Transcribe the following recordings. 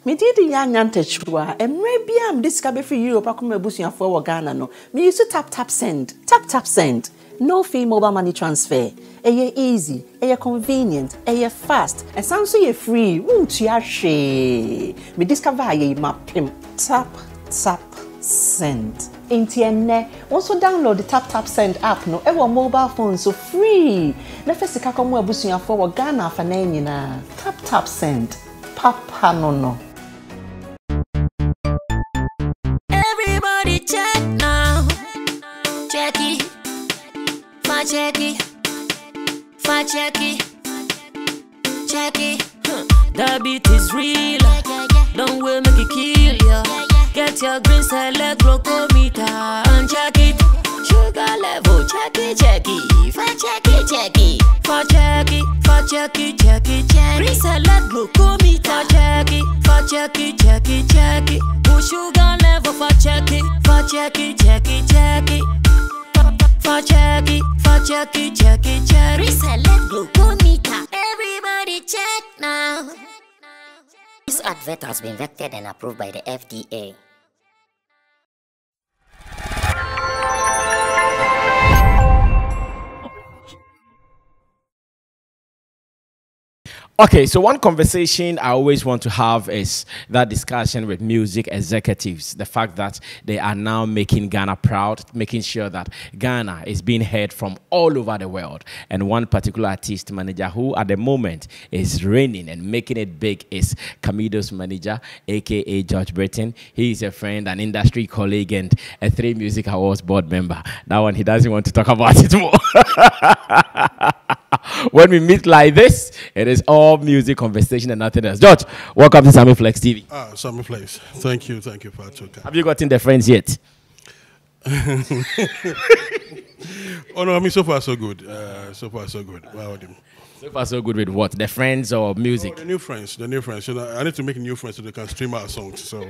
Me did the young antechua, and maybe I'm discovered for Europe. I come a bush for Ghana. No, me used to tap send, tap send. No fee mobile money transfer. Easy, convenient, fast, and sounds so free. Won't you share? Me discover my pim tap send. Intienne, also download the tap send app. No, ever mobile phone so free. Na first ka come a bush for Ghana for na tap send. Papa no. Everybody check now. Check it. Check it. The beat is real. Don't wait, make it kill ya. Get your green select glucometer and check it. Sugar level, check it. Check it. Green select glucometer. Check it. Push sugar level for check it. Check it. Reselect glucometer. Everybody check now. This advert has been vetted and approved by the FDA. Okay, so one conversation I always want to have is that discussion with music executives. The fact that they are now making Ghana proud, making sure that Ghana is being heard from all over the world. And one particular artist manager who at the moment is reigning and making it big is Camidoh's manager, aka George Britton. He is a friend, an industry colleague, and a 3 Music Awards board member. That one, he doesn't want to talk about it more. When we meet like this, it is all music conversation and nothing else. George, welcome to Sammy Flex TV. Sammy Flex. Thank you, Patrick. Have you gotten the friends yet? Oh no, I mean so far so good. So far so good. Wow. So far so good with what? The friends or music? Oh, the new friends. You know, I need to make new friends so they can stream our songs. So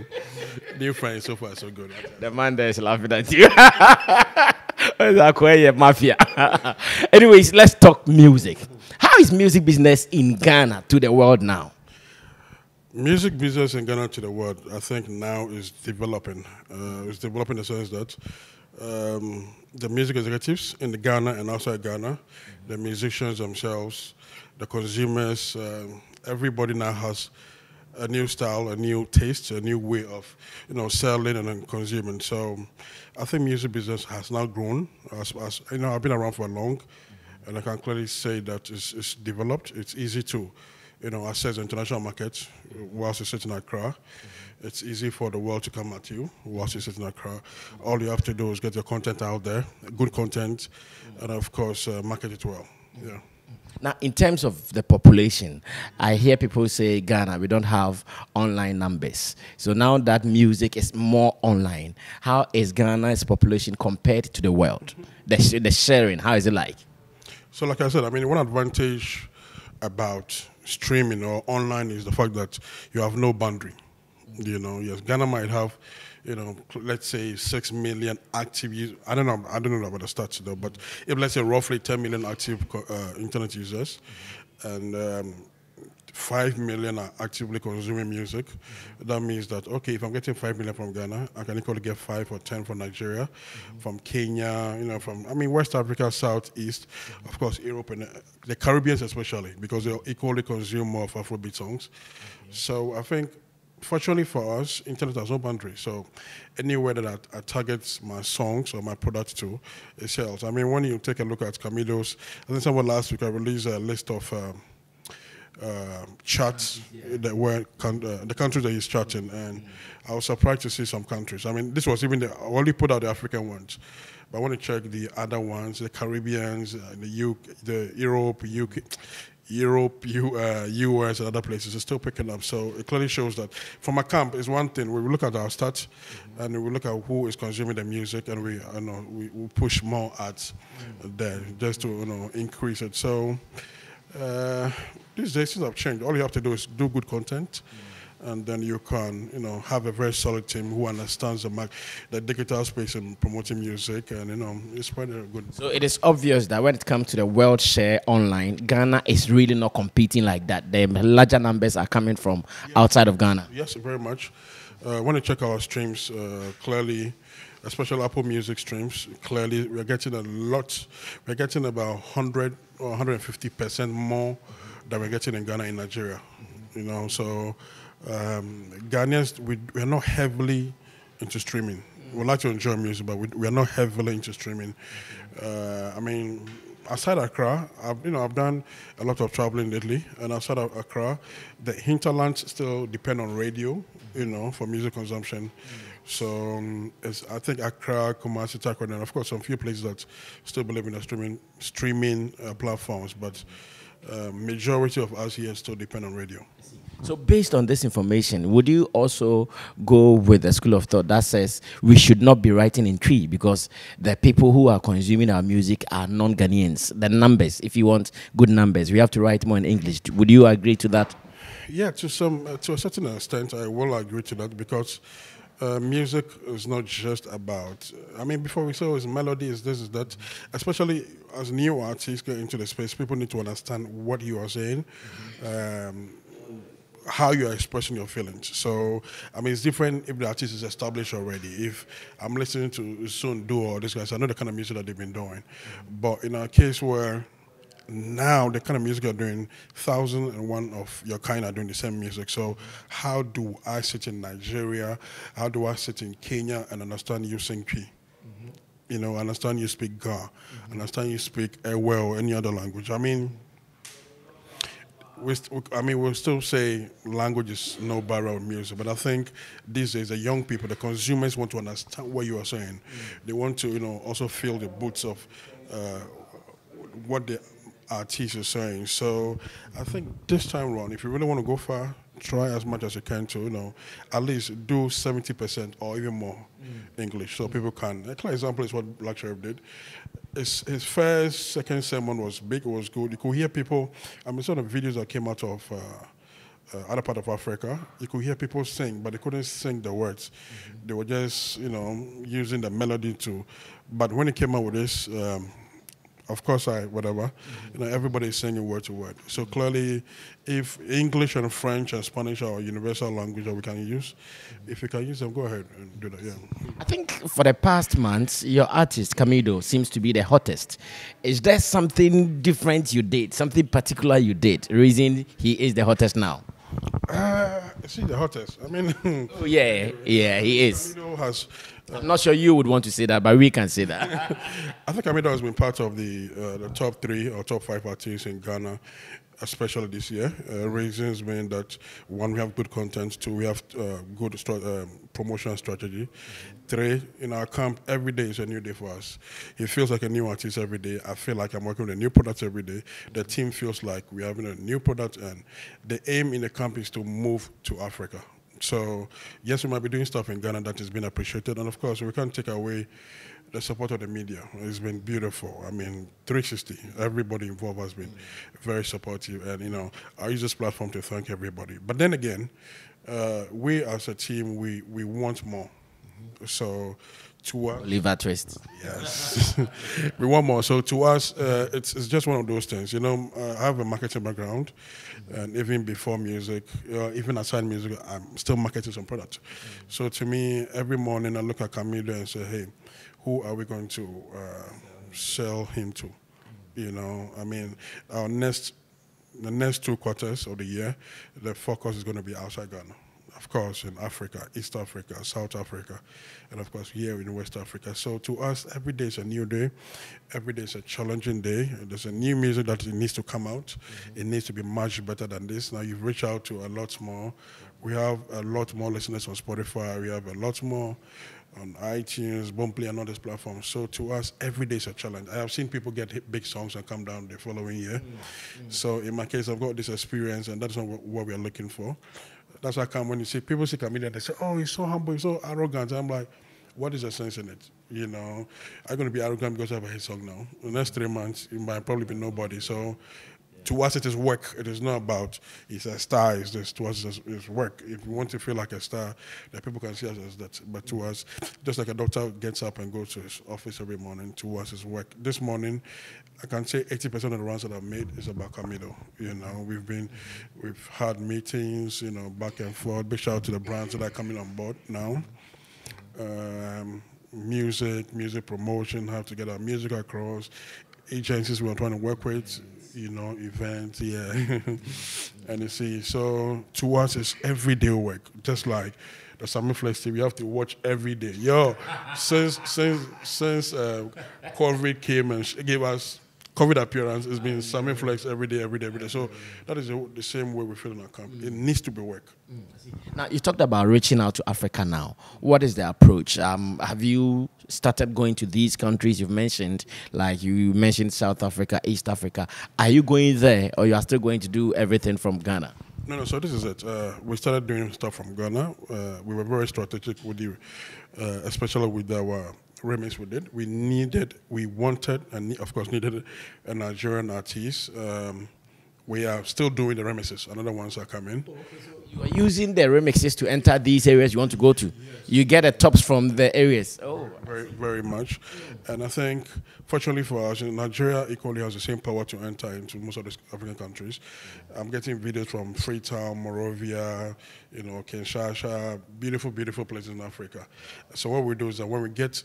new friends, so far so good. The man there is laughing at you. Mafia. Anyways, let's talk music. How is music business in Ghana to the world now? Music business in Ghana to the world, I think now is developing. It's developing in the sense that the music executives in Ghana and outside Ghana, the musicians themselves, the consumers, everybody now has a new style, a new taste, a new way of, selling and consuming. So I think music business has now grown. As I've been around for long, and I can clearly say that it's developed. It's easy to, access the international market whilst you sit in Accra. It's easy for the world to come at you whilst you sit in Accra. All you have to do is get your content out there, good content, and of course market it well. Yeah. Now, in terms of the population, I hear people say, Ghana, we don't have online numbers. So now that music is more online, how is Ghana's population compared to the world? The sharing, how is it like? So like I said, I mean, one advantage about streaming or online is the fact that you have no boundary. Yes, Ghana might have, let's say 6 million active users. I don't know about the stats though, but if let's say roughly 10 million active internet users, and 5 million are actively consuming music, that means that, okay, if I'm getting 5 million from Ghana, I can equally get 5 or 10 from Nigeria, from Kenya, from West Africa, Southeast, of course, Europe, and the Caribbeans especially, because they equally consume more of Afrobeat songs. So I think, fortunately for us, internet has no boundary. So anywhere that I target my songs or my products to, it sells. I mean, when you take a look at Camidoh's, I think someone last week I released a list of charts that were the countries that he's charting, and I was surprised to see some countries. I mean, this was even I only put out the African ones, but I want to check the other ones, the Caribbeans, the Europe, UK. US, and other places are still picking up. So it clearly shows that from a camp is one thing. We look at our stats and we look at who is consuming the music, and we push more ads there just to increase it. So these days things have changed. All you have to do is do good content and then you can, have a very solid team who understands the digital space and promoting music, and it's quite good. So it is obvious that when it comes to the world share online, Ghana is really not competing like that. The larger numbers are coming from outside of Ghana. Yes, very much. When you check our streams, clearly, especially Apple Music streams, clearly we're getting a lot. We're getting about 100 or 150% more than we're getting in Ghana in Nigeria. So Ghanaians, we're not heavily into streaming. We like to enjoy music, but we are not heavily into streaming. Outside Accra, I've done a lot of traveling lately, and outside of Accra, the hinterlands still depend on radio, for music consumption. So I think Accra, Kumasi, Takoradi, and of course some few places that still believe in the streaming platforms, but majority of us here still depend on radio. So based on this information, would you also go with a school of thought that says we should not be writing in Twi because the people who are consuming our music are non-Ghanaians? The numbers, if you want good numbers, we have to write more in English. Would you agree to that? Yeah, to a certain extent, I will agree to that because music is not just about, before we say it's melody, is this, is that, especially as new artists get into the space, people need to understand what you are saying, how you are expressing your feelings. So, it's different if the artist is established already. If I'm listening to Soon Do or this guys, I know the kind of music that they've been doing. But in a case where now the kind of music you're doing, 1,001 of your kind are doing the same music. So how do I sit in Nigeria? How do I sit in Kenya and understand you sing Twi? Understand you speak Ga, understand you speak Ewe or any other language. We'll still say language is no barrier of music, but I think these days the young people, the consumers want to understand what you are saying. They want to, also feel the boots of what the artist is saying. So I think this time around, if you really want to go far, try as much as you can to, at least do 70% or even more English, so people can. A clear example is what Black Sheriff did. His first, second sermon was big, it was good. You could hear people, some of the videos that came out of other part of Africa, you could hear people sing, but they couldn't sing the words. They were just, using the melody to, but when he came out with this, of course, everybody is singing word to word. So clearly, if English and French and Spanish are universal language that we can use, if you can use them, go ahead and do that, yeah. I think for the past months, your artist, Camidoh, seems to be the hottest. Is there something different you did, something particular you did, reason he is the hottest now? Is he the hottest? Oh, yeah, he is. Camidoh has... I'm not sure you would want to say that, but we can say that. I think Camidoh has been part of the top 3 or top 5 artists in Ghana, especially this year. Reasons being that, 1, we have good content, 2, we have good promotion strategy, 3, in our camp, every day is a new day for us. It feels like a new artist every day. I feel like I'm working with a new product every day. The team feels like we're having a new product, and the aim in the camp is to move to Africa. So, yes, we might be doing stuff in Ghana that has been appreciated, and of course, we can't take away the support of the media. It's been beautiful. 360, everybody involved has been very supportive, and, I use this platform to thank everybody. But then again, we as a team, we want more. So, to us... Oliver Twist. Yes. We want more. So to us, it's just one of those things. I have a marketing background, and even before music, even aside music, I'm still marketing some products. So to me, every morning I look at Camidoh and say, hey, who are we going to sell him to? The next 2 quarters of the year, the focus is going to be outside Ghana. Of course, in Africa, East Africa, South Africa, and of course here in West Africa. So to us, every day is a new day. Every day is a challenging day. There's a new music that needs to come out. It needs to be much better than this. Now you've reached out to a lot more. We have a lot more listeners on Spotify. We have a lot more on iTunes, Boomplay, and all these platforms. So to us, every day is a challenge. I have seen people get big songs and come down the following year. So in my case, I've got this experience, and that's not what we are looking for. That's why I come when you see people see Camidoh, they say, oh, he's so humble, he's so arrogant. I'm like, what is the sense in it? I'm going to be arrogant because I have a hit song now. The next 3 months, it might probably be nobody. So To us, it is work. It is not about he's a star. It's this. To us, it's work. If we want to feel like a star, that people can see us as that. But to us, just like a doctor gets up and goes to his office every morning, to us, it's work. This morning, I can say 80% of the runs that I've made is about Camidoh. You know, we've had meetings, you know, back and forth. Big shout out to the brands that are coming on board now. Music promotion, how to get our music across. Agencies we are trying to work with, you know, events, yeah. And you see, so to us, it's everyday work. Just like the Sammy Flex TV, you have to watch every day. Yo, since COVID came and gave us COVID appearance, it's been Sammy Flex every day. So that is the same way we feel in our camp. It needs to be work. Now, you talked about reaching out to Africa now. What is the approach? Have you started going to these countries you've mentioned? Like you mentioned South Africa, East Africa. Are you going there, or you are still going to do everything from Ghana? No, so this is it. We started doing stuff from Ghana. We were very strategic with the, especially with our remix we did. We wanted, and of course needed a Nigerian artist. We are still doing the remixes. Another ones are coming. You are using the remixes to enter these areas you want to go to. Yes. You get the tops from the areas. Oh, very, very much. And I think, fortunately for us, Nigeria equally has the same power to enter into most of the African countries. I'm getting videos from Freetown, Monrovia, you know, Kinshasa, beautiful, beautiful places in Africa. So what we do is that when we get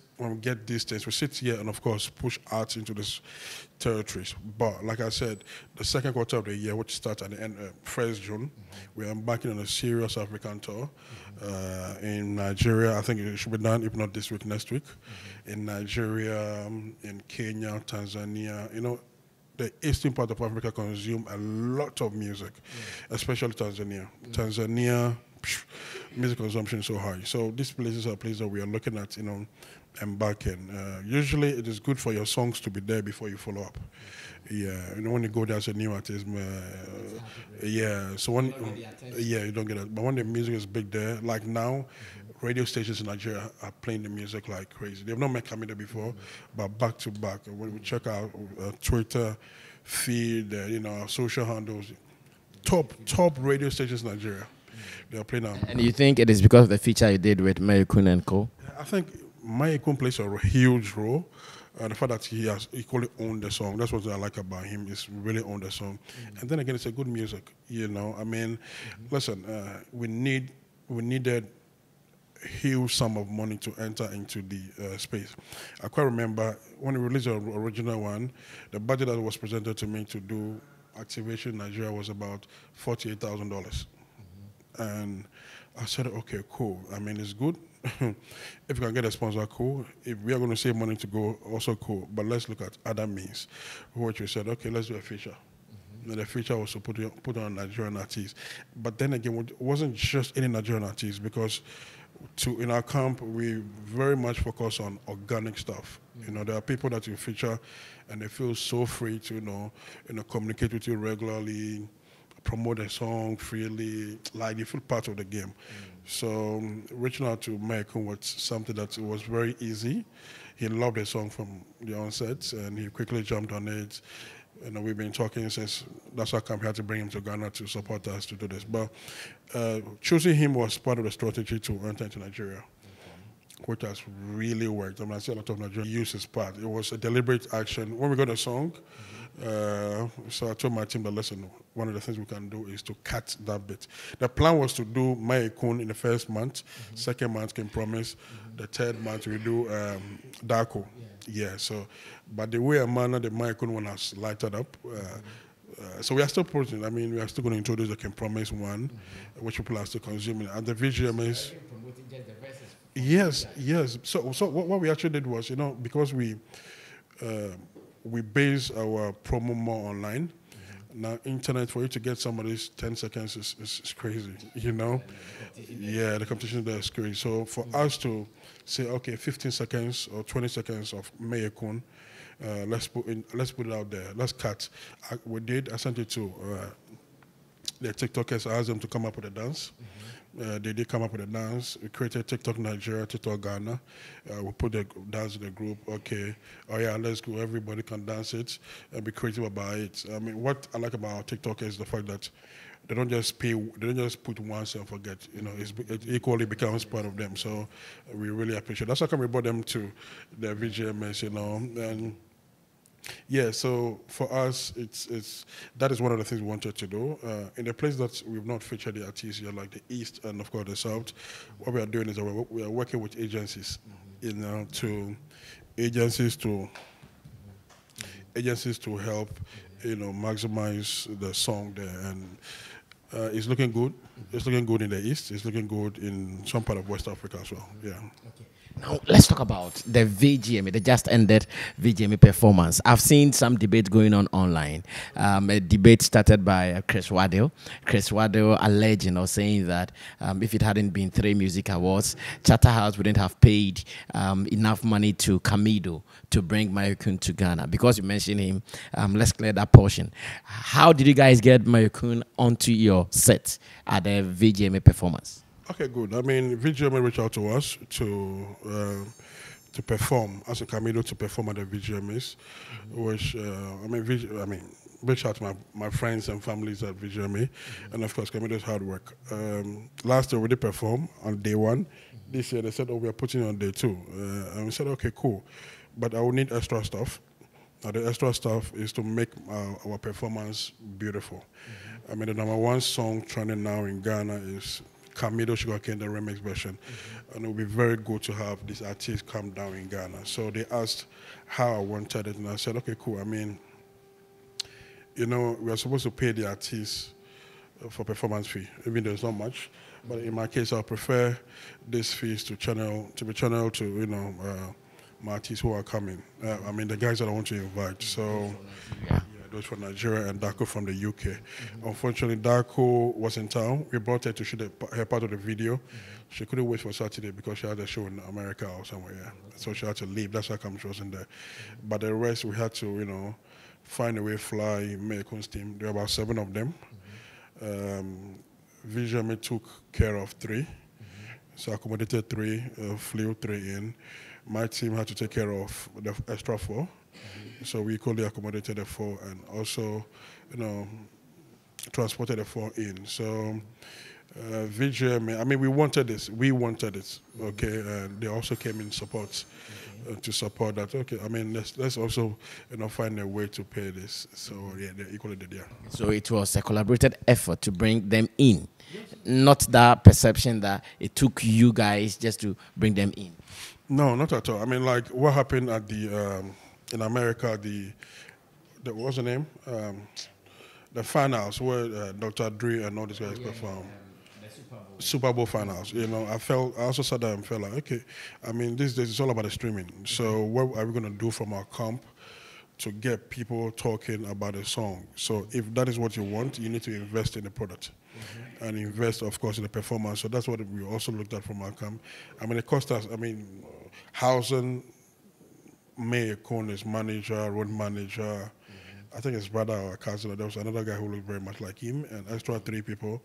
these things, we sit here and of course push arts into these territories. But like I said, the second quarter of the year, which starts at the end, 1st June, we are embarking on a serious African tour in Nigeria. I think it should be done, if not this week, next week. In Nigeria, in Kenya, Tanzania, you know, the eastern part of Africa consume a lot of music, especially Tanzania. Tanzania, music consumption is so high. So these places are places that we are looking at, you know, embarking. Usually it is good for your songs to be there before you follow up. Yeah, you know, when you go there as a new artist, yeah, so when, yeah, you don't get it. But when the music is big there, like now, radio stations in Nigeria are playing the music like crazy. They've not met Camidoh before, but back to back. When we check out Twitter feed, you know, our social handles, top radio stations in Nigeria, they are playing now. And you think it is because of the feature you did with Mayorkun and Co? I think Mayorkun plays a huge role. The fact that he has equally owned the song, that's what I like about him, is really owned the song. And then again, it's a good music, you know. I mean, listen, we needed a huge sum of money to enter into the space. I quite remember when we released the original one, the budget that was presented to me to do activation in Nigeria was about $48,000. And I said, okay, cool. I mean, it's good. If we can get a sponsor, cool. If we are going to save money to go, also cool. But let's look at other means. Which we said, okay, let's do a feature. And the feature was to put on Nigerian artists. But then again, it wasn't just any Nigerian artists, because in our camp, we very much focus on organic stuff. You know, there are people that you feature and they feel so free to, you know, communicate with you regularly, promote a song freely, like you feel part of the game. So reaching out to Mayorkun was something that was very easy. He loved the song from the onset, and he quickly jumped on it. You know, we've been talking since. That's why we had to bring him to Ghana to support us to do this. But choosing him was part of the strategy to enter into Nigeria, which has really worked. I mean, I see a lot of Nigerians use his part. It was a deliberate action. When we got a song, so I told my team that, listen, one of the things we can do is to cut that bit. The plan was to do Mayorkun in the first month, second month Can Promise, the third month we do Darko. Yeah, so, but the way manner the Mayorkun one has lighted up, so we are still promoting. I mean, we are still going to introduce the Can Promise one, which people are still consuming. And the VGMAs. Yes. So what we actually did was, you know, because we base our promo more online. Now, internet, for you to get somebody's 10 seconds is crazy, you know? Yeah, the competition there is crazy. So for us to say, okay, 15 seconds or 20 seconds of Mayorkun, let's put it out there. Let's cut. I sent it to the TikTokers. I asked them to come up with a dance. They did come up with a dance. We created TikTok Nigeria, TikTok Ghana. We put the dance in the group. Okay, oh yeah, let's go. Everybody can dance it and be creative about it. I mean, what I like about TikTok is the fact that they don't just pay. They don't just put once and forget. You know, it equally becomes part of them. So we really appreciate. That's how come we brought them to the VGMAs. You know, and yeah. So for us, it's that is one of the things we wanted to do. In the place that we've not featured the artists yet, like the East and of course the South, what we are doing is that we are working with agencies. You know, to agencies to help. You know, maximize the song there and. It's looking good. It's looking good in the East. It's looking good in some part of West Africa as well. Yeah. Okay. Now, let's talk about the VGMA, the just ended VGMA performance. I've seen some debate going on online. A debate started by Chris Waddell. Chris Waddell alleging or saying that if it hadn't been 3 music awards, Charterhouse wouldn't have paid enough money to Camidoh to bring Mayorkun to Ghana. Because you mentioned him, let's clear that portion. How did you guys get Mayorkun onto your set at the VGMA performance? Okay, good. I mean, VGMA reached out to us to perform as a Camidoh to perform at the VGMAs, which reach out to my friends and families at VGMA, and of course Camidoh's hard work. Last year we did perform on day 1. This year they said, "Oh, we are putting it on day 2," and we said, "Okay, cool, but I will need extra stuff." Now the extra stuff is to make our performance beautiful. I mean, the #1 song trending now in Ghana is Camidoh Sugarcane, the remix version. And it would be very good to have these artists come down in Ghana. So they asked how I wanted it, and I said, okay, cool. I mean, you know, we are supposed to pay the artists for performance fee, even though it's not much. But in my case, I prefer these fees to be channeled to, you know, my artists who are coming. I mean, the guys that I want to invite. So. Yeah. Those from Nigeria and Darko from the UK. Unfortunately, Darko was in town. We brought her to shoot her part of the video. She couldn't wait for Saturday because she had a show in America or somewhere. Yeah. So she had to leave. That's how come she wasn't there. But the rest, we had to, you know, find a way fly Mayorkun's team. There were about 7 of them. VGMA took care of 3. So I accommodated 3, flew 3 in. My team had to take care of the extra 4. So we equally accommodated the 4 and also, you know, transported the 4 in. So VGMA, I mean, we wanted this, okay, and they also came in support to support that. Okay, I mean, let's also, you know, find a way to pay this. So yeah, they equally did, yeah. So it was a collaborated effort to bring them in, not that perception that it took you guys just to bring them in. No, not at all. I mean, like what happened at the in America, the what's the name? The finals where Dr. Dre and all these guys performed. Super Bowl finals. You know, I also sat there and felt like, okay, I mean, these days it's all about the streaming. So what are we going to do from our comp to get people talking about a song? So if that is what you want, you need to invest in the product and invest, of course, in the performance. So that's what we also looked at from our camp. I mean, it cost us, I mean, housing, Mayorkun is manager, road manager. I think his brother or cousin. There was another guy who looked very much like him, and extra 3 people.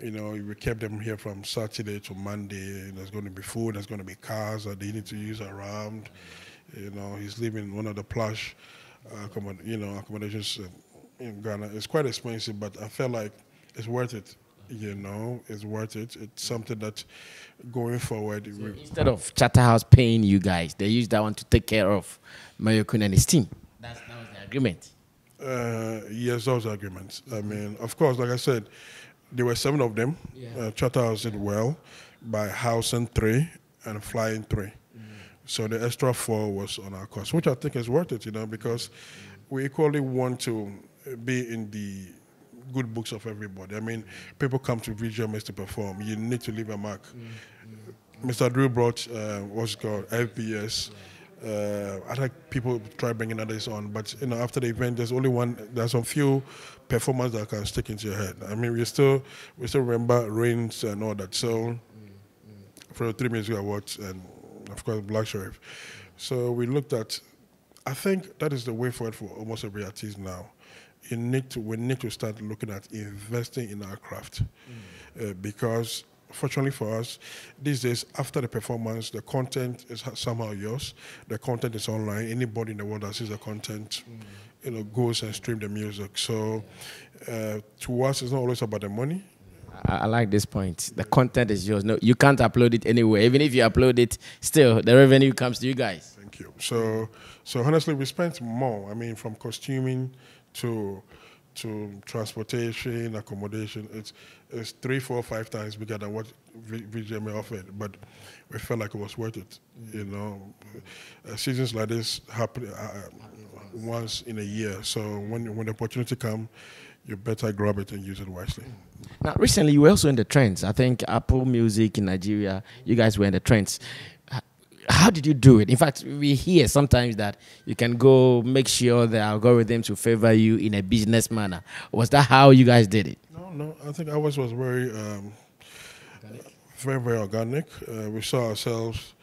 You know, we kept them here from Saturday to Monday. There's going to be food, there's going to be cars that they need to use around. You know, he's living in one of the plush accommodations in Ghana. It's quite expensive, but I felt like it's worth it. You know, it's worth it. It's something that going forward. So instead of Charterhouse paying you guys, they use that one to take care of Mayorkun and his team. That was the agreement. Yes, those agreements. I mean, of course, like I said, there were 7 of them. Yeah. Charterhouse did well by housing 3 and flying 3. So the extra 4 was on our cost, which I think is worth it, you know, because we equally want to be in the good books of everybody. I mean, people come to VGMAs to perform. You need to leave a mark. Mr. Drew brought what's called FPS. I like people try bringing others on, but you know, after the event, there's some few performances that can stick into your head. I mean, we still remember Reigns and all that. So for the 3 Music Awards and of course Black Sheriff. So we looked at. I think that is the way forward for almost every artist now. We need to start looking at investing in our craft because fortunately for us, these days, after the performance, the content is somehow yours. The content is online. Anybody in the world that sees the content, goes and stream the music. So to us, it's not always about the money. I like this point. The content is yours. No, you can't upload it anywhere. Even if you upload it, still the revenue comes to you guys. Thank you. So honestly, we spent more. I mean, from costuming to transportation, accommodation. It's 3, 4, 5 times bigger than what VGMA offered, but we felt like it was worth it. Seasons like this happen once in a year. So when the opportunity comes, you better grab it and use it wisely. Now, recently you were also in the trends. I think Apple Music in Nigeria, you guys were in the trends. How did you do it? In fact, we hear sometimes that you can go make sure the algorithm to favor you in a business manner. Was that how you guys did it? No. I think ours was very, very organic. We saw ourselves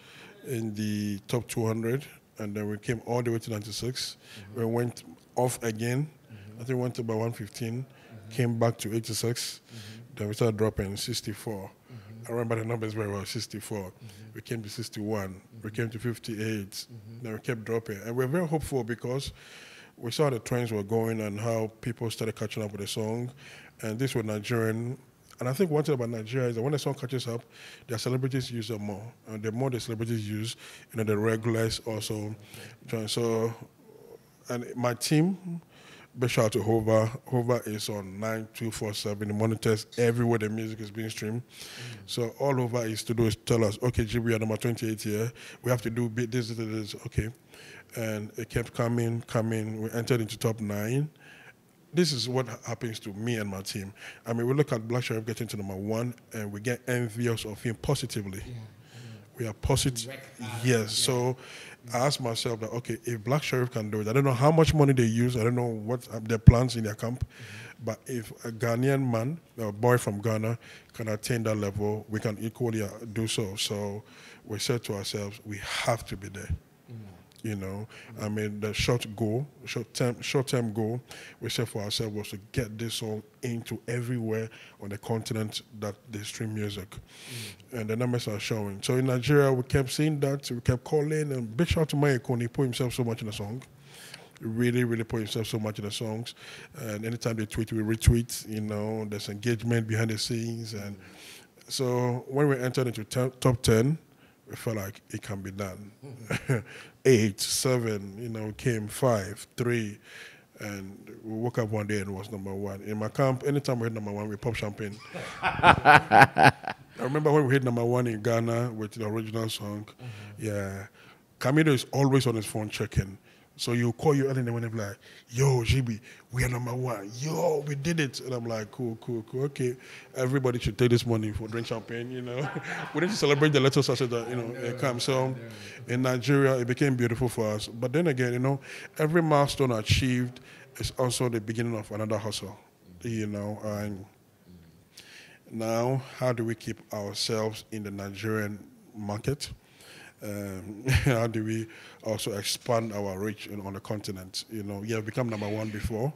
in the top 200, and then we came all the way to 96. We went off again. I think we went to about 115, came back to 86. Then we started dropping 64. I remember the numbers very well, 64. We came to 61. We came to 58. Then we kept dropping. And we're very hopeful because we saw the trends were going and how people started catching up with the song. And this was Nigerian. And I think one thing about Nigeria is that when the song catches up, their celebrities use it more. And the more the celebrities use, the regulars also join. So, and my team, big shout out to Hova. Hova is on 9247. The monitors everywhere the music is being streamed. So all Hova is to do is tell us, okay, G, we are number 28 here. We have to do this. Okay. And it kept coming. We entered into top 9. This is what happens to me and my team. I mean, we look at Black Sheriff getting to number 1, and we get envious of him positively. We are positive. Yes. So I asked myself that, okay, if Black Sheriff can do it, I don't know how much money they use, I don't know what their plans in their camp, but if a Ghanaian man, a boy from Ghana, can attain that level, we can equally do so. So we said to ourselves, we have to be there. I mean, the short-term goal we set for ourselves was to get this song into everywhere on the continent that they stream music. And the numbers are showing. So in Nigeria, we kept seeing that, we kept calling, and big shout out to Mayorkun. He put himself so much in the song. Really, really put himself so much in the songs. And anytime they tweet, we retweet, there's engagement behind the scenes. And so when we entered into top 10, we felt like it can be done. 8, 7, came 5, 3, and we woke up one day and it was number 1. In my camp, anytime we hit number 1, we pop champagne. I remember when we hit number 1 in Ghana with the original song. Yeah, Camidoh is always on his phone checking. So you call you early in the morning and be like, yo, GB, we are number 1. Yo, we did it. And I'm like, cool. Okay, everybody should take this money for drink champagne, We need to celebrate the little success that, it comes. So in Nigeria, it became beautiful for us. But then again, every milestone achieved is also the beginning of another hustle, And now, how do we keep ourselves in the Nigerian market? How do we also expand our reach on the continent? We have become number 1 before.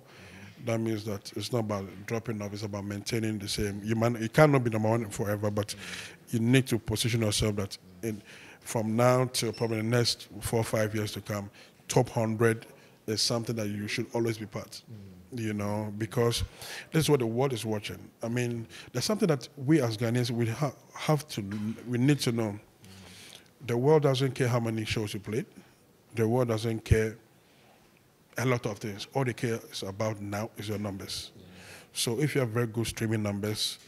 That means that it's not about dropping off, it's about maintaining the same. You cannot be number 1 forever, but you need to position yourself that from now to probably the next 4 or 5 years to come, top 100 is something that you should always be part. Because this is what the world is watching. I mean, there's something that we as Ghanaians, we need to know. The world doesn't care how many shows you played. The world doesn't care a lot of things. All they care is about now is your numbers. So if you have very good streaming numbers,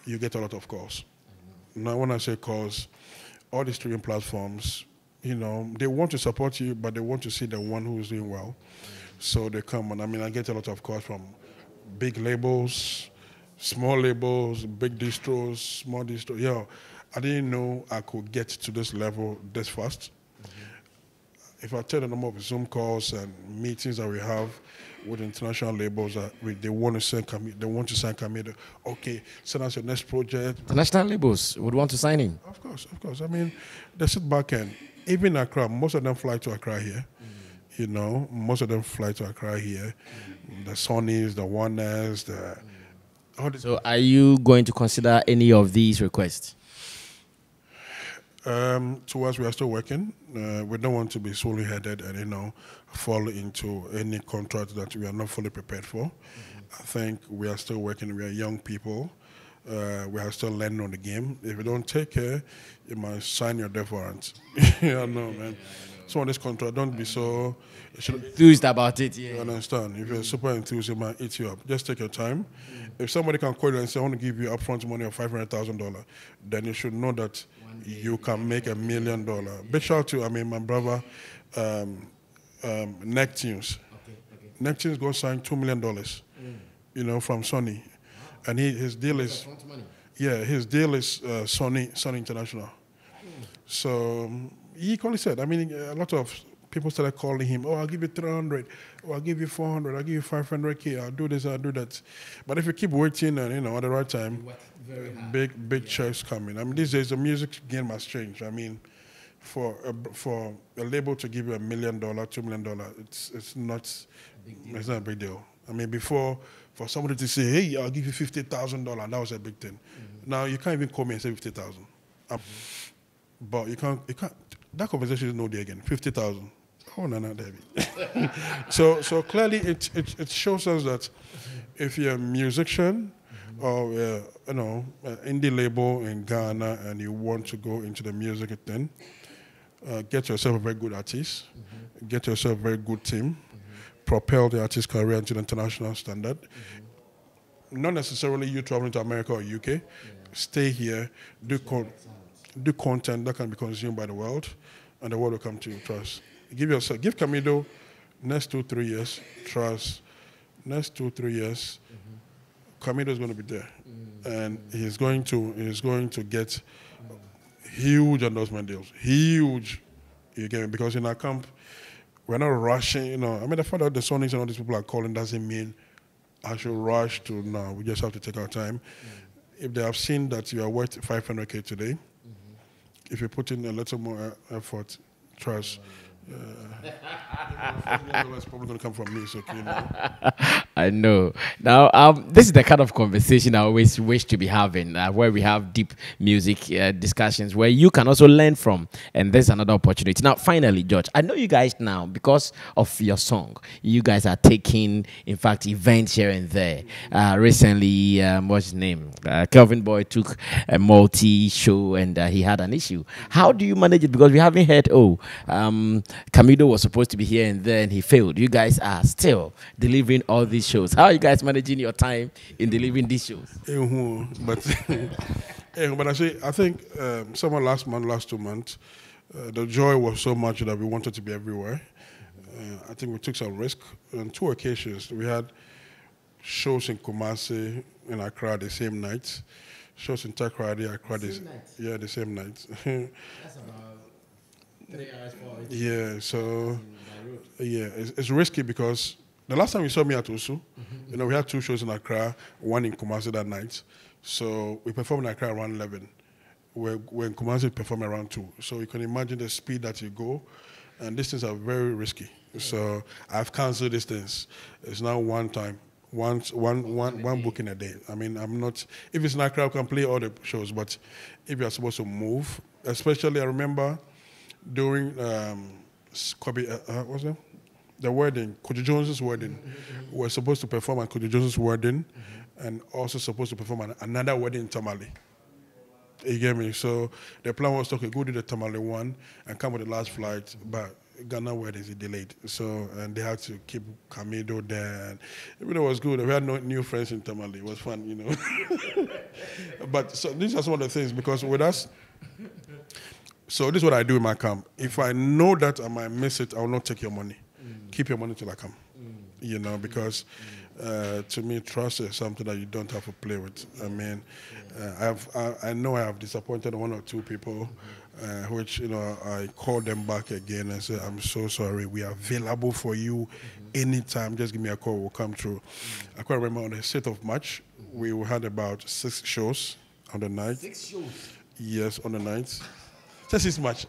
you get a lot of calls. Now, when I say calls, all the streaming platforms, they want to support you, but they want to see the one who is doing well. So they come, and I get a lot of calls from big labels, small labels, big distros, small distros. I didn't know I could get to this level this fast. If I tell the number of Zoom calls and meetings that we have with international labels that they want to sign Camidoh. Okay, send us your next project. International labels would want to sign in? Of course. I mean, they sit back and even Accra, most of them fly to Accra here. Most of them fly to Accra here. The Sonys, the Warners, So are you going to consider any of these requests? To us, we are still working. We don't want to be solely headed and, fall into any contract that we are not fully prepared for. I think we are still working. We are young people. We are still learning on the game. If you don't take care, you must sign your death warrant. Yeah, no, man. So on this contract, don't be so enthused about it. Yeah. You understand? If you're super enthused, it might eat you up. Just take your time. If somebody can call you and say, I want to give you upfront money of $500,000, then you should know that you can make $1 million. Big shout out to, my brother, Neptunes. Neptunes going to sign $2 million, from Sony. And his deal is, his deal is Sony International. So he called said, a lot of people started calling him, I'll give you 300, I'll give you 400, I'll give you 500K, I'll do this, I'll do that. But if you keep waiting and, at the right time, big checks coming. These days the music game must change. For a label to give you $1 million, $2 million, it's not a big deal. Before, for somebody to say, hey, I'll give you $50,000, that was a big thing. Now you can't even call me and say 50,000. But you can't. That conversation is no day again. 50,000. Oh no, David. So clearly, it shows us that if you're a musician or indie label in Ghana and you want to go into the music thing, get yourself a very good artist, get yourself a very good team, propel the artist career into the international standard. Not necessarily you traveling to America or UK. Stay here, do content that can be consumed by the world, and the world will come to you. Trust. Give Camidoh next 2-3 years. Trust. Next 2-3 years, Camidoh is going to be there, and he's going to get huge endorsement deals. Huge, you get me? Because in our camp, we're not rushing. The fact that the Sonics and all these people are calling doesn't mean I should rush to now. We just have to take our time. If they have seen that you are worth 500K today, if you put in a little more effort, trust, it's probably going to come from me. So, I know. Now, this is the kind of conversation I always wish to be having, where we have deep music discussions, where you can also learn from, and there's another opportunity. Now, finally, George, I know you guys now, because of your song, you guys are taking, in fact, events here and there. Recently, what's his name? Kelvin Boy took a multi-show, and he had an issue. How do you manage it? Because we haven't heard, Camidoh was supposed to be here and then he failed. You guys are still delivering all these shows. How are you guys managing your time in delivering these shows? But I think someone last 2 months, the joy was so much that we wanted to be everywhere. I think we took some risk. On 2 occasions, we had shows in Kumasi, in Accra the same night. Shows in Takoradi, Accra the same night. That's about 3 hours for it. Yeah, so it's risky because the last time you saw me at Osu, we had 2 shows in Accra, 1 in Kumasi that night. So we performed in Accra around 11. We're in Kumasi perform around 2. So you can imagine the speed that you go, and these things are very risky. So I've cancelled these things. It's now one booking a day. I'm not. If it's in Accra, I can play all the shows. But if you're supposed to move, especially I remember during what's it? The wedding, Kojo Jones's wedding. We're supposed to perform at Kojo Jones's wedding, and also supposed to perform another wedding in Tamale. You get me? So the plan was to go to the Tamale one and come with the last flight, but Ghana weddings is delayed. So and they had to keep Camidoh there, and it was good. We had no new friends in Tamale. It was fun, But so these are some of the things because with us. So this is what I do in my camp. If I know that I might miss it, I will not take your money. Keep your money till I come. Because to me, trust is something that you don't have to play with. I know I have disappointed 1 or 2 people, which I call them back again and say, I'm so sorry. We are available for you anytime. Just give me a call. We'll come through. I quite remember on the 6th of March, we had about 6 shows on the night. 6 shows? Yes, on the night. Just this much.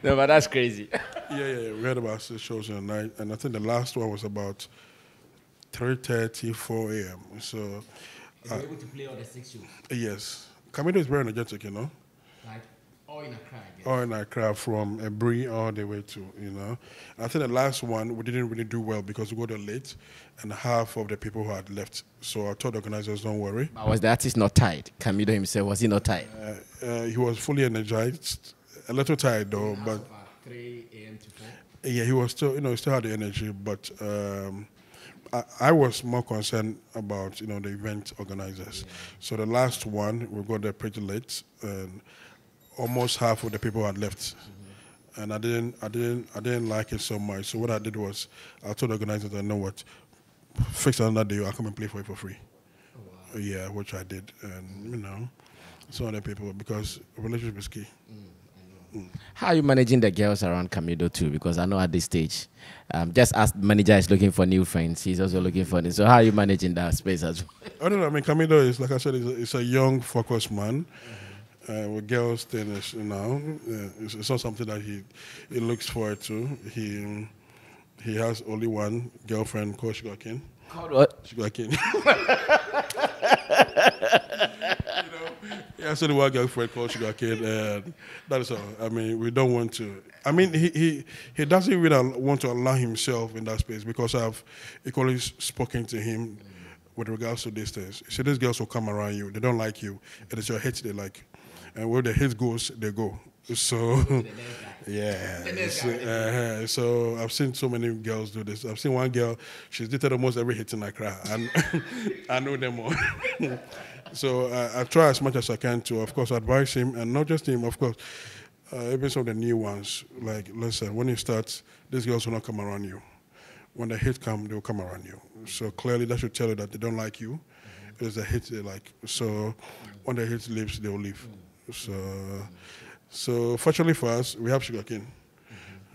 No, but that's crazy. Yeah. We had about 6 shows in the night, and I think the last one was about 3:30, 4 a.m. So, You're able to play all the 6 shows. yes. Camidoh is very energetic, you know. Like, all in Accra, I guess. All in Accra from Ebri all the way to, I think the last one, we didn't really do well because we got there late and half of the people who had left. So I told the organizers, don't worry. But was the artist not tired? Camidoh himself, was he not tired? He was fully energized, a little tired though, but 3 a.m. to 4? yeah, he was still, he still had the energy, but I was more concerned about, the event organizers. Yeah. So the last one, we got there pretty late, and almost half of the people had left, and I didn't like it so much. So what I did was, I told the organizers, I know what, fix another day, I'll come and play for you for free. Oh, wow. Yeah, which I did, and some other people, because relationship is key. How are you managing the girls around Camidoh too? Because I know at this stage, just as manager is looking for new friends, he's also looking for them. So how are you managing that space as well? I don't know. I mean, Camidoh is, like I said, it's a young, focused man. With girls, then it's not something that he looks forward to. He has only one girlfriend called Sugarcane. Called what? Sugarcane. He has only one girlfriend called Sugarcane, and that is all. I mean, we don't want to. I mean, he doesn't really want to allow himself in that space because I've equally spoken to him with regards to these things. So these girls will come around you. They don't like you. It is your hate they like. And where the hate goes, they go. So, yeah. So I've seen so many girls do this. I've seen one girl, she's dated almost every hit in Accra. And I know them all. So I try as much as I can to, of course, advise him. And not just him, of course, even some of the new ones. Like, listen, when you start, these girls will not come around you. When the hate comes, they will come around you. So clearly that should tell you that they don't like you. It is the hate they like. So when the hate leaves, they will leave. So fortunately for us, we have Sugarcane.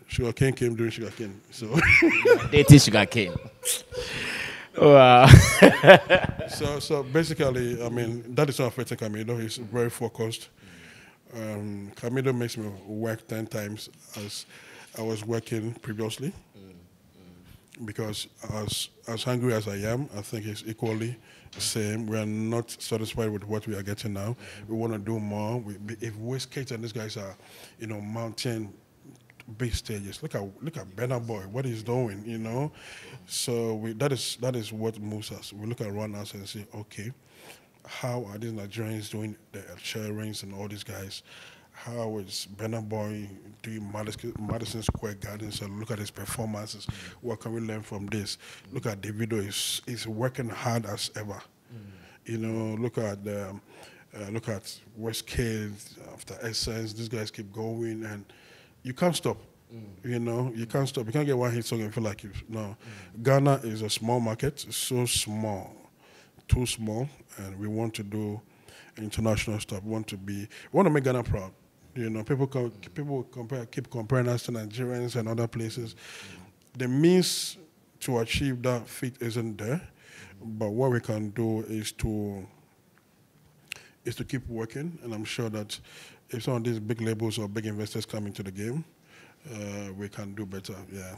Sugarcane came during Sugarcane. So dating Sugarcane. Wow. so basically, I mean, that is not affecting Camidoh. He's very focused. Camidoh makes me work 10 times as I was working previously. Because as hungry as I am, I think he's equally the same. We are not satisfied with what we are getting now. We want to do more. If Westgate and these guys are, mountain big stages. Look at Benner Boy, what he's doing, So that is what moves us. We look around us and say, okay, how are these Nigerians doing the sharings and all these guys? How is Benner Boy doing Madison Square Gardens, and look at his performances. What can we learn from this? Look at Davido, is working hard as ever. Look at Westgate, after Essence, these guys keep going, and you can't stop. You can't stop. You can't get one hit song and feel like Ghana is a small market, so small, too small, and we want to do international stuff. We want to make Ghana proud. People keep comparing us to Nigerians and other places. The means to achieve that feat isn't there, but what we can do is to keep working, and I'm sure that if some of these big labels or big investors come into the game, we can do better. Yeah.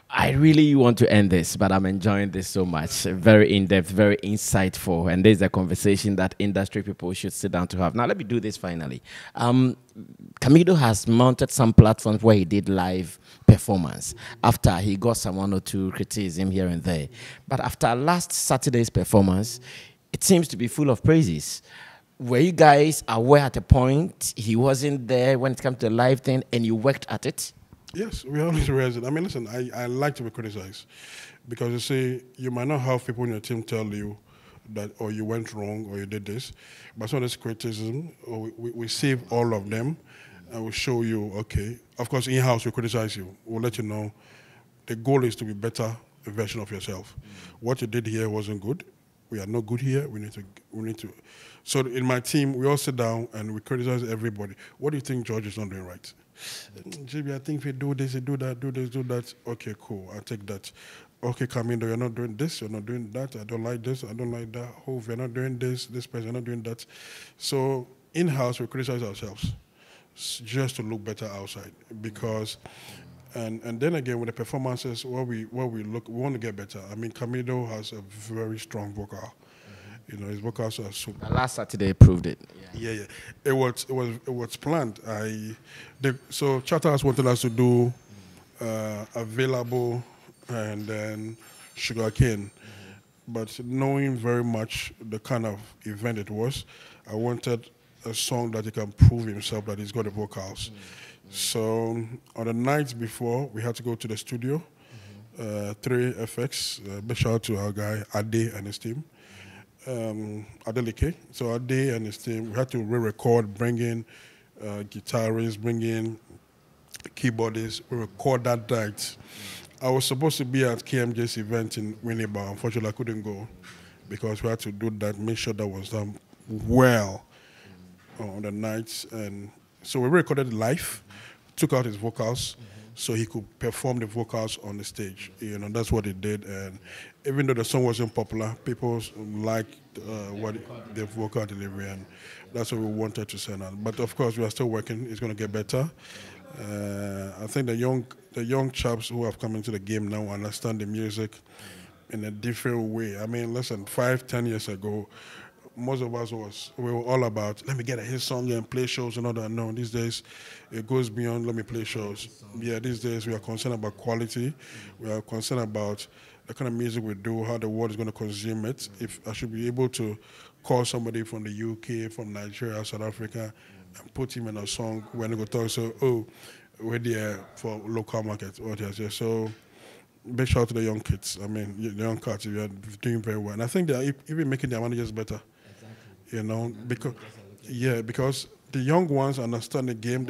I really want to end this, but I'm enjoying this so much. Very in-depth, very insightful, and there's a conversation that industry people should sit down to have. Now, let me do this finally. Camidoh has mounted some platforms where he did live performance after he got some one or two criticism here and there. But after last Saturday's performance, it seems to be full of praises. Were you guys aware at a point he wasn't there when it comes to the live thing and you worked at it? Yes, we always raise it. I mean, listen, I like to be criticized because you see, you might not have people in your team tell you that, or you went wrong, or you did this, but some of this criticism, we save all of them and we show you, okay, of course, in-house we criticize you. We'll let you know the goal is to be better a version of yourself. What you did here wasn't good. We are not good here. We need to. So in my team, we all sit down and we criticize everybody. What do you think George is not doing right? JB, I think if you do this, you do that, do this, do that. Okay, cool. I'll take that. Okay, Camidoh, you're not doing this, you're not doing that. I don't like this, I don't like that. Hove, you're not doing this person, you're not doing that. So in-house, we criticize ourselves just to look better outside because And then again with the performances, we want to get better. I mean, Camidoh has a very strong vocal. You know, his vocals are super. Last Saturday proved it. Yeah. It was planned. So Charters wanted us to do Available and then Sugarcane. But knowing very much the kind of event it was, I wanted a song that he can prove himself that he's got the vocals. So on the night before, we had to go to the studio, 3FX, big shout out to our guy, Ade and his team. Adeleke. So Ade and his team, we had to re-record, bring in guitarists, bring in keyboardists, we record that night. I was supposed to be at KMJ's event in Winneba. Unfortunately, I couldn't go because we had to do that, make sure that was done well on the night. And so we recorded live, took out his vocals so he could perform the vocals on the stage. You know, that's what he did. And even though the song wasn't popular, people liked the vocal delivery, and that's what we wanted to send out. But of course, we are still working. It's going to get better. I think the young chaps who have come into the game now understand the music in a different way. I mean, listen, 5-10 years ago, most of us we were all about, let me get a hit song and play shows and all that. No, these days it goes beyond let me play shows. Yeah, these days we are concerned about quality. We are concerned about the kind of music we do, how the world is going to consume it. If I should be able to call somebody from the UK, from Nigeria, South Africa, and put him in a song when they go talk, so, oh, we're there for local market. So big shout out to the young kids. I mean, the young cats, you are doing very well. And I think they are even making their managers better. Exactly. You know, because the young ones understand the game.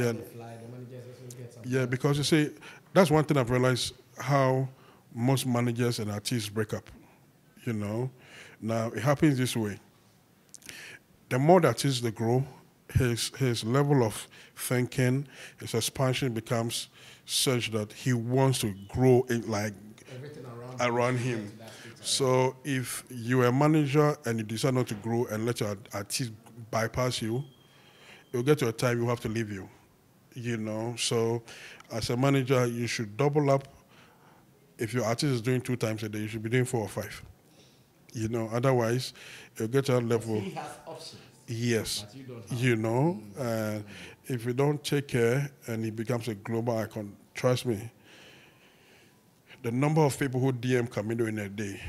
Because you see, that's one thing I've realized, how most managers and artists break up. You know, now it happens this way. The more the artists they grow, his level of thinking, his expansion becomes such that he wants to grow in like everything around him. So if you're a manager and you decide not to grow and let your artist bypass you, you'll get to a time you have to leave you. You know, so as a manager, you should double up. If your artist is doing 2 times a day, you should be doing 4 or 5. You know, otherwise, you'll get to a level. He has options. Yes, you know, if you don't take care and he becomes a global icon, trust me, the number of people who DM Camidoh in a day.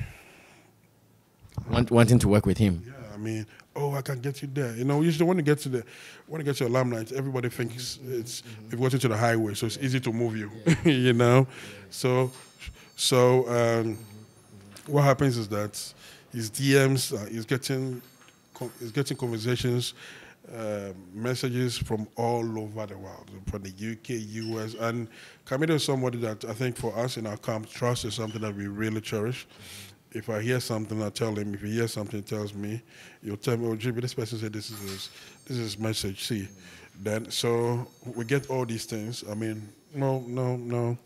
Wanting to work with him. Yeah, I mean, oh, I can get you there. You know, usually when you get to alumni, everybody thinks you've got into the highway, so it's easy to move you, you know. So what happens is that his DMs, he's getting conversations, messages from all over the world, from the UK, US, and Camidoh is somebody that I think for us in our camp, trust is something that we really cherish. If I hear something, I tell him. If he hears something, he tells me. He'll tell me, oh, Jimmy, this person said this is his message. See, then so we get all these things. I mean, no.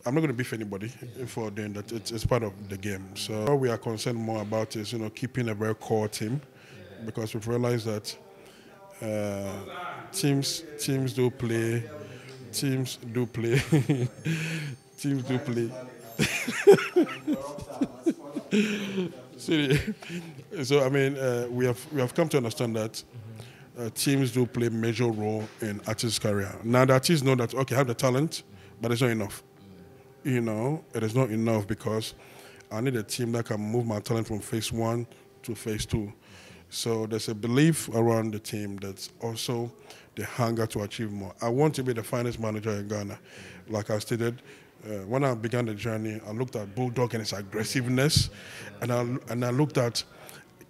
I'm not going to beef anybody for doing that. It's part of the game. So what we are concerned more about is, you know, keeping a very core team, because we've realized that teams do play. Teams do play. So I mean, we have come to understand that teams do play a major role in artists' career. Now the artists know that, okay, I have the talent, but it's not enough. You know, it is not enough because I need a team that can move my talent from phase 1 to phase 2. So there's a belief around the team that's also the hunger to achieve more. I want to be the finest manager in Ghana. Like I stated, when I began the journey, I looked at Bulldog and its aggressiveness, and I looked at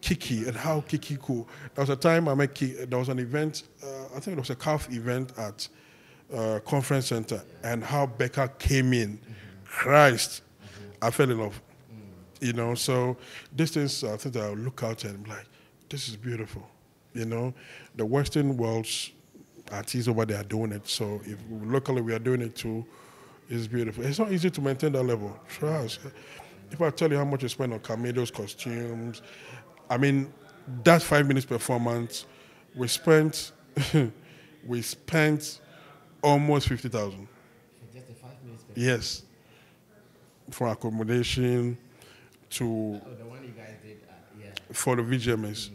Kiki and how Kiki could. There was a time I met Kiki, there was an event, I think it was a CAF event at Conference Center, and how Becca came in. Christ, I fell in love. You know, so these things, I think I'll look out and be like, this is beautiful. You know, the Western world's artists over there are doing it. So if locally we are doing it too, it's beautiful. It's not easy to maintain that level. Trust. If I tell you how much you spend on Camidoh's costumes, I mean, that 5 minutes performance, we spent almost 50,000. Just the 5 minutes Yes. For accommodation to The one you guys did, yeah. for the VGMAs.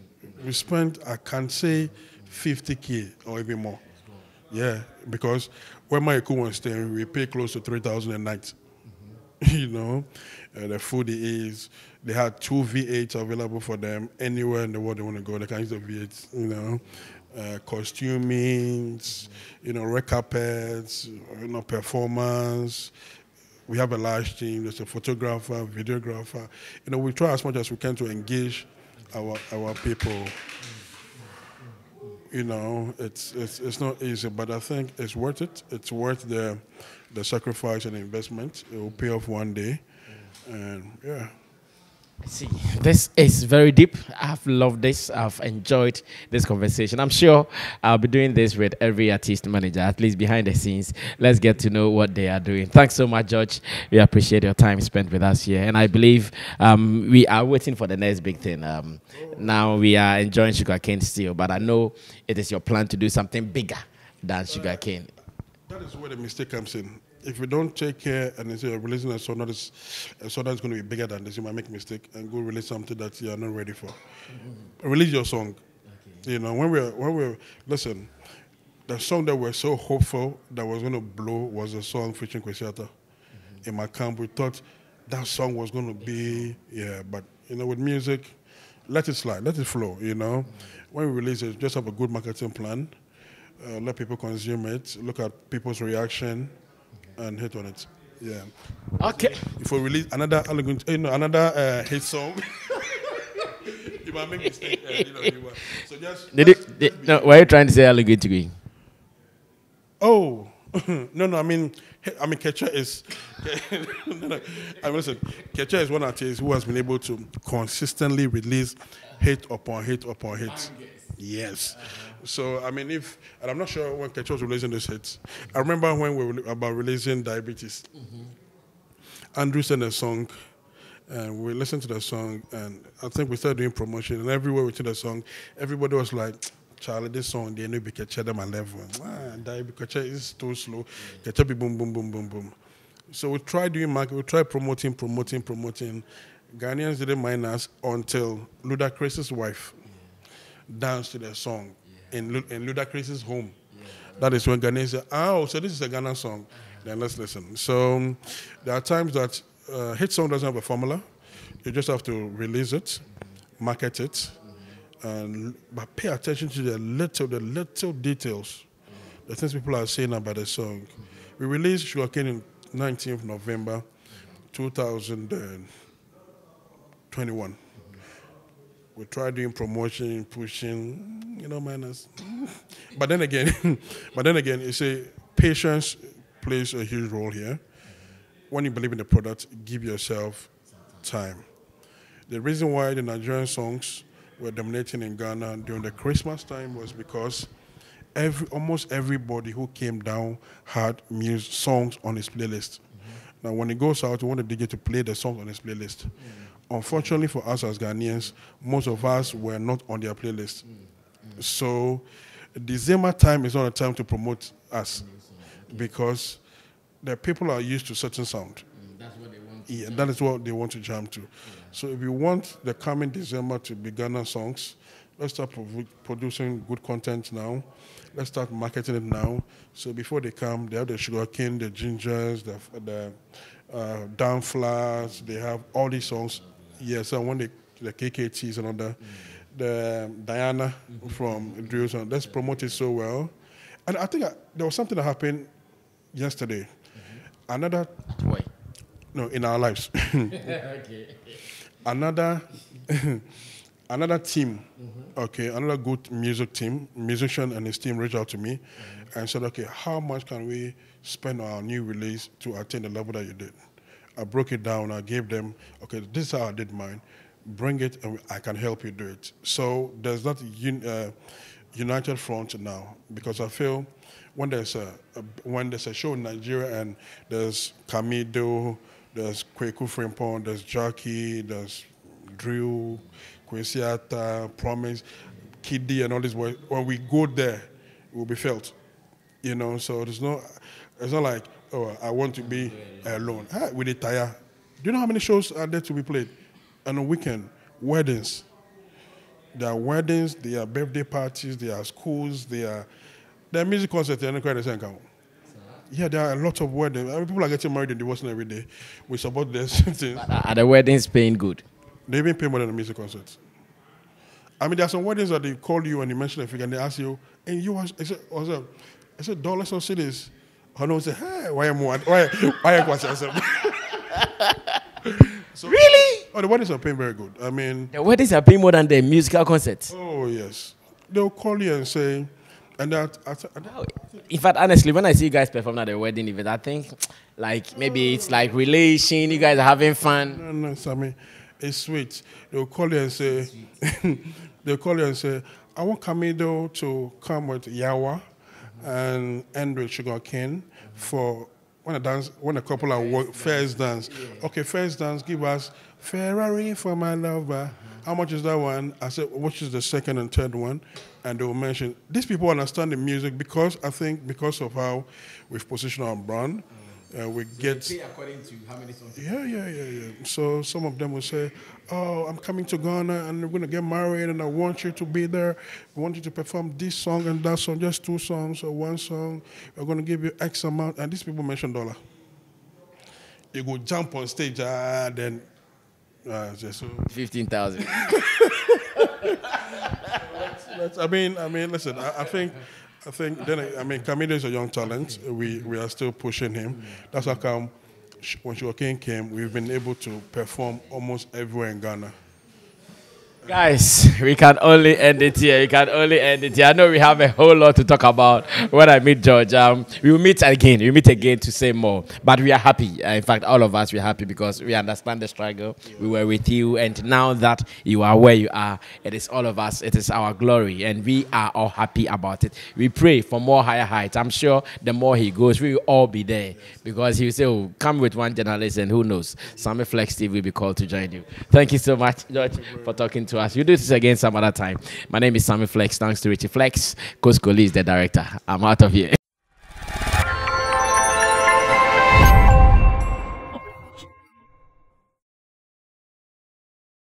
We spent, I can say, 50K or even more. Yeah, because when Mayorkun was staying, we pay close to 3,000 a night. You know, the food is. They had 2 V8s available for them anywhere in the world they want to go. They can use the V8s. You know, costumings, you know, red carpets, you know, performance. We have a large team. There's a photographer, videographer. You know, we try as much as we can to engage our people. You know, it's not easy, but I think it's worth it. It's worth the sacrifice and investment. It will pay off one day, and yeah. See, this is very deep. I've loved this. I've enjoyed this conversation. I'm sure I'll be doing this with every artist manager, at least behind the scenes. Let's get to know what they are doing. Thanks so much, George. We appreciate your time spent with us here. And I believe we are waiting for the next big thing. Now we are enjoying sugarcane still, but I know it is your plan to do something bigger than sugarcane. That is where the mistake comes in. If we don't take care and instead of releasing a song that's going to be bigger than this, you might make a mistake and go release something that you are not ready for. Release your song. Okay. You know, when we're listen, the song that we're so hopeful that was going to blow was a song featuring Kwesiata. In my camp, we thought that song was going to be, but you know, with music, let it slide, let it flow. You know, when we release it, just have a good marketing plan. Let people consume it. Look at people's reaction. And hit on it, yeah. Okay. If we release another hit song, you might make mistake. So just. Why are you trying to say alligator? Oh, no. I mean, Kecha is. Listen, Kecha is one artist who has been able to consistently release hit upon hit upon hit. Yes. So, I mean, and I'm not sure when Kecha was releasing this hits. I remember when we were about releasing Diabetes. Andrew sent a song, and we listened to the song, and I think we started doing promotion, and everywhere we did the song, everybody was like, Charlie, this song, they know be Kecha them at level. Kecha is too slow. Kecha be boom, boom, boom, boom, boom. So we tried doing marketing, we tried promoting. Ghanaians didn't mind us until Ludacris's wife danced to the song in Ludacris's home. That is when Ghanaians say, oh, so this is a Ghana song. Then let's listen. So there are times that hit song doesn't have a formula. You just have to release it, market it, but pay attention to the little details, the things people are saying about the song. We released Sugarcane in 19th November 2021. We tried doing promotion, pushing, you know, minus. But then again, you say patience plays a huge role here. When you believe in the product, give yourself time. The reason why the Nigerian songs were dominating in Ghana during the Christmas time was because almost everybody who came down had songs on his playlist. Now, when he goes out, we want the DJ to play the songs on his playlist. Unfortunately for us as Ghanaians, most of us were not on their playlist. So December time is not a time to promote us because the people are used to certain sound. That's what they want. Yeah, that is what they want to jam to. So if you want the coming December to be Ghana songs, let's start producing good content now. Let's start marketing it now. So before they come, they have the sugarcane, the gingers, the down flats. They have all these songs. Yes, so when the KKTs and all that, the Diana from Drills, let's promote it so well. And I think there was something that happened yesterday. Another, no, in our lives. Okay. Another team, okay, another good musician and his team reached out to me and said, okay, how much can we spend on our new release to attain the level that you did? I broke it down. I gave them, okay, this is how I did mine. Bring it, and I can help you do it. So there's that united front now, because I feel when there's a show in Nigeria and there's Camidoh, there's Kweku Frimpong, there's Jackie, there's Drill, Kwesiata, Promise, Kiddy, and all these boys. When we go there, it will be felt. You know, so there's no It's not like, oh, I want to be alone. We did tire. Do you know how many shows are there to be played? On a weekend, weddings. There are weddings, there are birthday parties, there are schools, there are music concerts, and quite the same count. Yeah, there are a lot of weddings. I mean, people are getting married and divorcing every day. We support their things. Are the weddings paying good? They even pay more than the music concerts. I mean, there are some weddings that they call you and you mention a figure and they ask you, and you I said dollars or cities. I don't say, hey, why am So, really? Oh, the weddings are paying very good. I mean, the weddings are paying more than the musical concerts. Oh yes, they'll call you and say, and that. In fact, honestly, when I see you guys perform at the wedding event, I think like maybe it's like relation. You guys are having fun. No, Sammy, it's sweet. They'll call you and say, I want Camidoh to come with Yawa and end with Sugar Cane for. When a couple are first dance. Okay, first dance, give us Ferrari for my lover. How much is that one? I said, which is the second and third one? And they will mention, these people understand the music because of how we've positioned our brand. We get... Pay according to how many songs? Yeah. So some of them will say, oh, I'm coming to Ghana and we're going to get married and I want you to be there. We want you to perform this song and that song, just 2 songs or 1 song. We're going to give you X amount. And these people mention dollar. You go jump on stage and then... just 15,000. I mean, listen, I think Camidoh is a young talent. We are still pushing him. That's how come when Sugar Cane came, we've been able to perform almost everywhere in Ghana. Guys, we can only end it here. I know we have a whole lot to talk about when I meet George. We will meet again. To say more. But we are happy. In fact, all of us, we are happy because we understand the struggle. We were with you. And now that you are where you are, it is all of us. It is our glory. And we are all happy about it. We pray for more higher heights. I'm sure the more he goes, we will all be there. Because he will say, oh, come with one journalist and who knows, Sammy Flex TV will be called to join you. Thank you so much, George, for talking to us. We'll do this again some other time. My name is Sammy Flex. Thanks to Richie Flex. Coach Coley is the director. I'm out of here.